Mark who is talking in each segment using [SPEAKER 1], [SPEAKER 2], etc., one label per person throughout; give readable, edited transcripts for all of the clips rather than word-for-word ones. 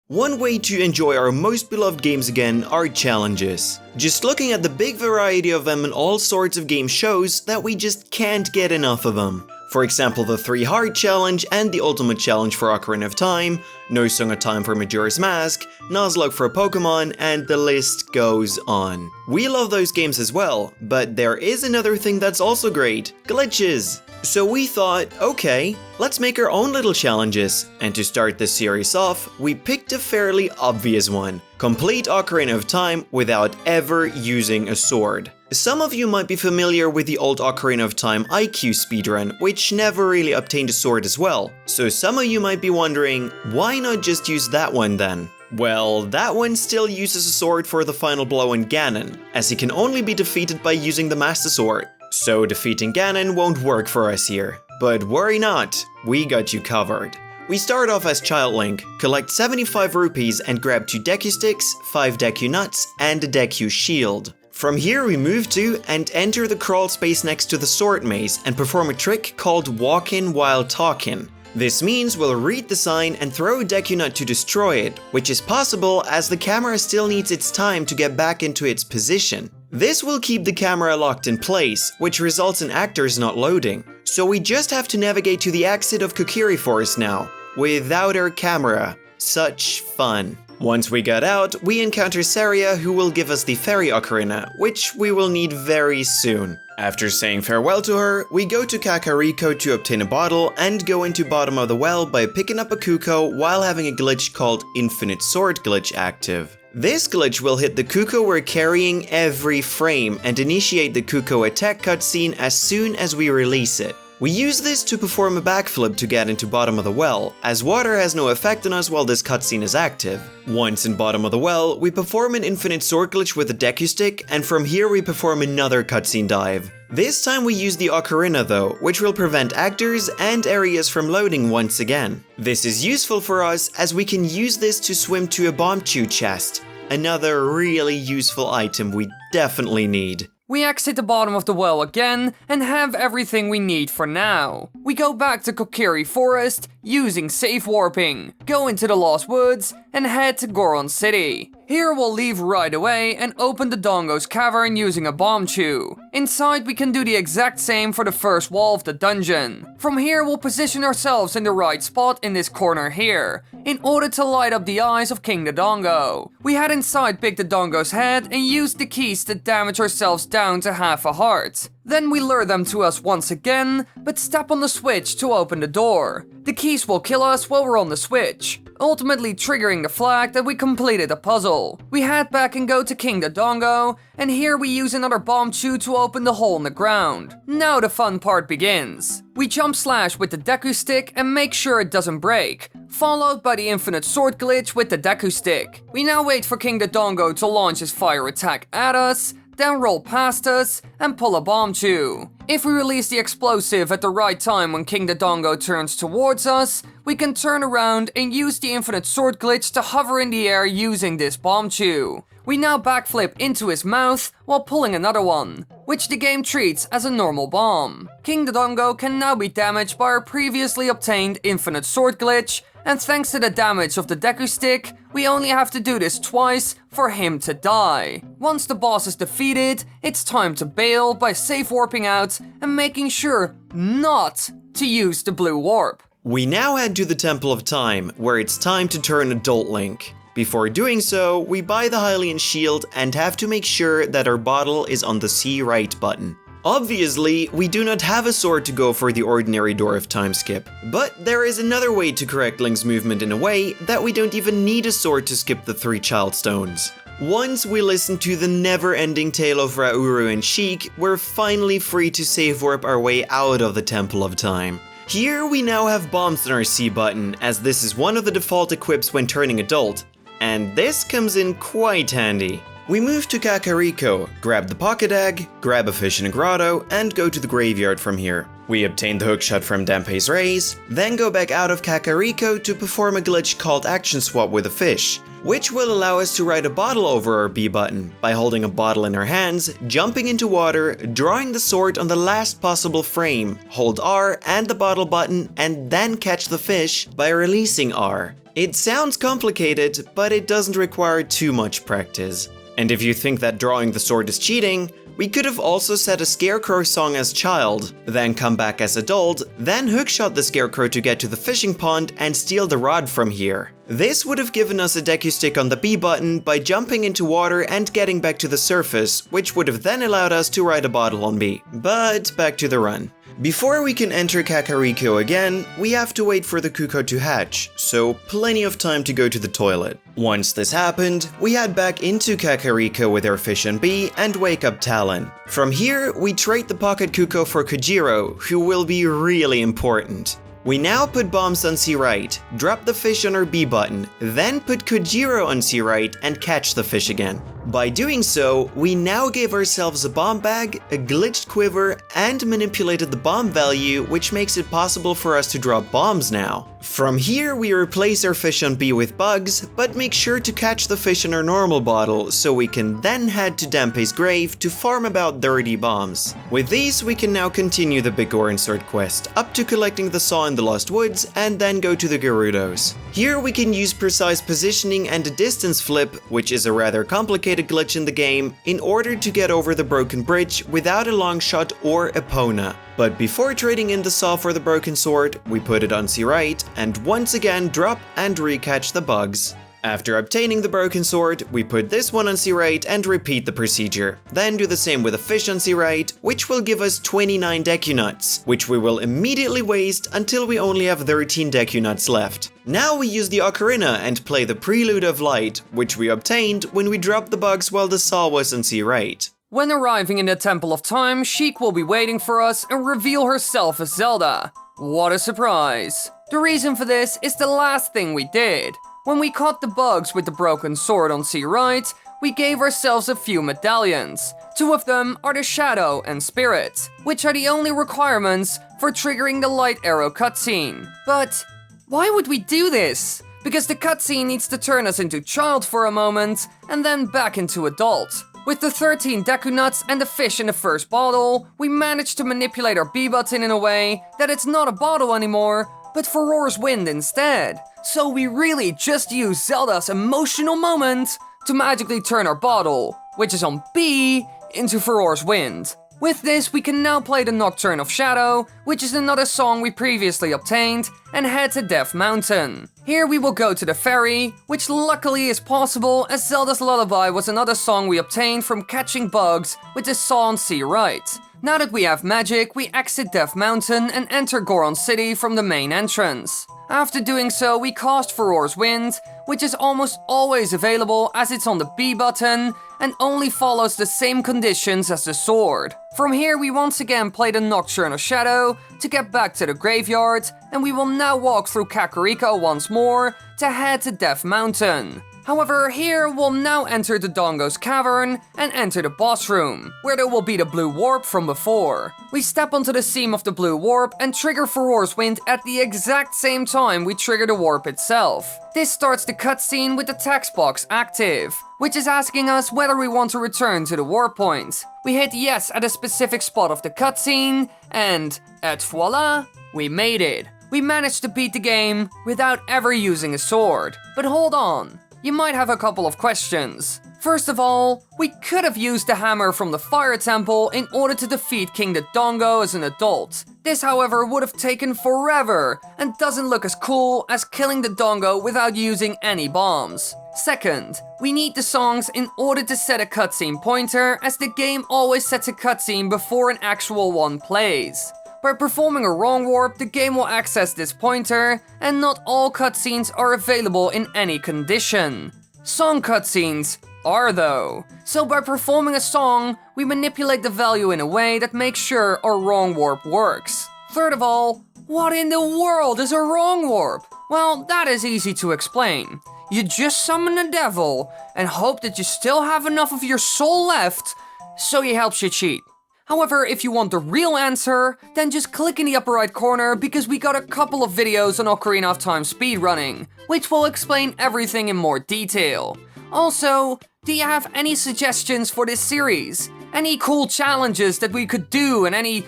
[SPEAKER 1] One way to enjoy our most beloved games again are challenges. Just looking at the big variety of them in all sorts of game shows that we just can't get enough of them. For example, the 3 Heart Challenge and the Ultimate Challenge for Ocarina of Time, No Song of Time for Majora's Mask, Nuzlocke for Pokemon, and the list goes on. We love those games as well, but there is another thing that's also great: glitches! So we thought, okay, let's make our own little challenges, and to start this series off, we picked a fairly obvious one: complete Ocarina of Time without ever using a sword. Some of you might be familiar with the old Ocarina of Time IQ speedrun, which never really obtained a sword as well. So some of you might be wondering, why not just use that one then? Well, that one still uses a sword for the final blow on Ganon, as he can only be defeated by using the Master Sword. So defeating Ganon won't work for us here. But worry not, we got you covered. We start off as Child Link, collect 75 rupees and grab 2 Deku Sticks, 5 Deku Nuts, and a Deku Shield. From here we move to and enter the crawl space next to the sword maze and perform a trick called Walkin' While Talkin'. This means we'll read the sign and throw a Deku Nut to destroy it, which is possible as the camera still needs its time to get back into its position. This will keep the camera locked in place, which results in actors not loading. So we just have to navigate to the exit of Kokiri Forest now, without our camera. Such fun. Once we get out, we encounter Saria, who will give us the Fairy Ocarina, which we will need very soon. After saying farewell to her, we go to Kakariko to obtain a bottle and go into Bottom of the Well by picking up a Kuko while having a glitch called Infinite Sword Glitch active. This glitch will hit the Kuko we're carrying every frame and initiate the Kuko attack cutscene as soon as we release it. We use this to perform a backflip to get into Bottom of the Well, as water has no effect on us while this cutscene is active. Once in Bottom of the Well, we perform an Infinite Sword Glitch with a Deku Stick, and from here we perform another cutscene dive. This time we use the Ocarina though, which will prevent actors and areas from loading once again. This is useful for us as we can use this to swim to a Bombchu chest, another really useful item we definitely need.
[SPEAKER 2] We exit the bottom of the well again and have everything we need for now. We go back to Kokiri Forest using safe warping, go into the Lost Woods, and head to Goron City. Here we'll leave right away and open the Dongo's Cavern using a Bombchu. Inside we can do the exact same for the first wall of the dungeon. From here we'll position ourselves in the right spot in this corner here, in order to light up the eyes of King Dodongo. We head inside, pick the Dongo's head, and use the keys to damage ourselves down to half a heart. Then we lure them to us once again, but step on the switch to open the door. The keys will kill us while we're on the switch, ultimately triggering the flag that we completed the puzzle. We head back and go to King Dodongo, and here we use another Bombchu to open the hole in the ground. Now the fun part begins. We jump slash with the Deku Stick and make sure it doesn't break, followed by the Infinite Sword Glitch with the Deku Stick. We now wait for King Dodongo to launch his fire attack at us, then roll past us and pull a Bombchu. If we release the explosive at the right time when King Dodongo turns towards us, we can turn around and use the Infinite Sword Glitch to hover in the air using this Bombchu. We now backflip into his mouth while pulling another one, which the game treats as a normal bomb. King Dodongo can now be damaged by our previously obtained Infinite Sword Glitch, and thanks to the damage of the Deku Stick, we only have to do this twice for him to die. Once the boss is defeated, it's time to bail by safe warping out and making sure not to use the blue warp.
[SPEAKER 1] We now head to the Temple of Time, where it's time to turn Adult Link. Before doing so, we buy the Hylian Shield and have to make sure that our bottle is on the C right button. Obviously, we do not have a sword to go for the ordinary Door of Time skip, but there is another way to correct Link's movement in a way that we don't even need a sword to skip the 3 Child Stones. Once we listen to the never-ending tale of Rauru and Sheik, we're finally free to save warp our way out of the Temple of Time. Here we now have bombs on our C button, as this is one of the default equips when turning adult, and this comes in quite handy. We move to Kakariko, grab the pocket egg, grab a fish in a grotto, and go to the graveyard from here. We obtain the hookshot from Dampé's rays, then go back out of Kakariko to perform a glitch called Action Swap with a fish, which will allow us to ride a bottle over our B button by holding a bottle in our hands, jumping into water, drawing the sword on the last possible frame, hold R and the bottle button, and then catch the fish by releasing R. It sounds complicated, but it doesn't require too much practice. And if you think that drawing the sword is cheating, we could have also set a scarecrow song as child, then come back as adult, then hookshot the scarecrow to get to the fishing pond and steal the rod from here. This would have given us a deku stick on the B button by jumping into water and getting back to the surface, which would have then allowed us to ride a bottle on B. But back to the run. Before we can enter Kakariko again, we have to wait for the Kuko to hatch, so plenty of time to go to the toilet. Once this happened, we head back into Kakariko with our fish and bee and wake up Talon. From here, we trade the pocket Kuko for Kojiro, who will be really important. We now put bombs on C right, drop the fish on our B button, then put Kojiro on C right and catch the fish again. By doing so, we now gave ourselves a bomb bag, a glitched quiver, and manipulated the bomb value, which makes it possible for us to drop bombs now. From here, we replace our fish on B with bugs, but make sure to catch the fish in our normal bottle, so we can then head to Dampe's grave to farm about 30 bombs. With these, we can now continue the biggoron sword quest, up to collecting the saw in the Lost Woods, and then go to the Gerudos. Here we can use precise positioning and a distance flip, which is a rather complicated glitch in the game, in order to get over the broken bridge without a long shot or Epona. But before trading in the saw for the broken sword, we put it on C right, and once again drop and recatch the bugs. After obtaining the broken sword, we put this one on C right and repeat the procedure. Then do the same with a fish on C right, which will give us 29 Deku Nuts, which we will immediately waste until we only have 13 Deku Nuts left. Now we use the Ocarina and play the Prelude of Light, which we obtained when we dropped the bugs while the saw was on C right.
[SPEAKER 2] When arriving in the Temple of Time, Sheik will be waiting for us and reveal herself as Zelda. What a surprise! The reason for this is the last thing we did. When we caught the bugs with the broken sword on C right, we gave ourselves a few medallions. 2 of them are the Shadow and Spirit, which are the only requirements for triggering the light arrow cutscene. But why would we do this? Because the cutscene needs to turn us into child for a moment, and then back into adult. With the 13 Deku Nuts and the fish in the first bottle, we managed to manipulate our B button in a way that it's not a bottle anymore, but Furore's Wind instead. So we really just used Zelda's emotional moment to magically turn our bottle, which is on B, into Furore's Wind. With this, we can now play the Nocturne of Shadow, which is another song we previously obtained, and head to Death Mountain. Here we will go to the ferry, which luckily is possible as Zelda's Lullaby was another song we obtained from catching bugs with the saw on C right. Now that we have magic, we exit Death Mountain and enter Goron City from the main entrance. After doing so, we cast Furore's Wind, which is almost always available as it's on the B button and only follows the same conditions as the sword. From here we once again play the Nocturne of Shadow to get back to the graveyard, and we will now walk through Kakariko once more to head to Death Mountain. However, here we'll now enter the Dongo's Cavern and enter the boss room, where there will be the blue warp from before. We step onto the seam of the blue warp and trigger Furore's Wind at the exact same time we trigger the warp itself. This starts the cutscene with the text box active, which is asking us whether we want to return to the warp point. We hit yes at a specific spot of the cutscene, and et voila, we made it. We managed to beat the game without ever using a sword. But hold on. You might have a couple of questions. First of all, we could have used the hammer from the Fire Temple in order to defeat King Dodongo as an adult. This, however, would have taken forever and doesn't look as cool as killing Dodongo without using any bombs. Second, we need the songs in order to set a cutscene pointer, as the game always sets a cutscene before an actual one plays. By performing a wrong warp, the game will access this pointer, and not all cutscenes are available in any condition. Song cutscenes are though. So by performing a song, we manipulate the value in a way that makes sure our wrong warp works. Third of all, what in the world is a wrong warp? Well, that is easy to explain. You just summon the devil and hope that you still have enough of your soul left, so he helps you cheat. However, if you want the real answer, then just click in the upper right corner because we got a couple of videos on Ocarina of Time speedrunning, which will explain everything in more detail. Also, do you have any suggestions for this series? Any cool challenges that we could do and any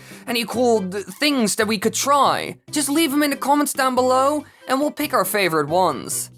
[SPEAKER 2] cool things that we could try? Just leave them in the comments down below and we'll pick our favorite ones.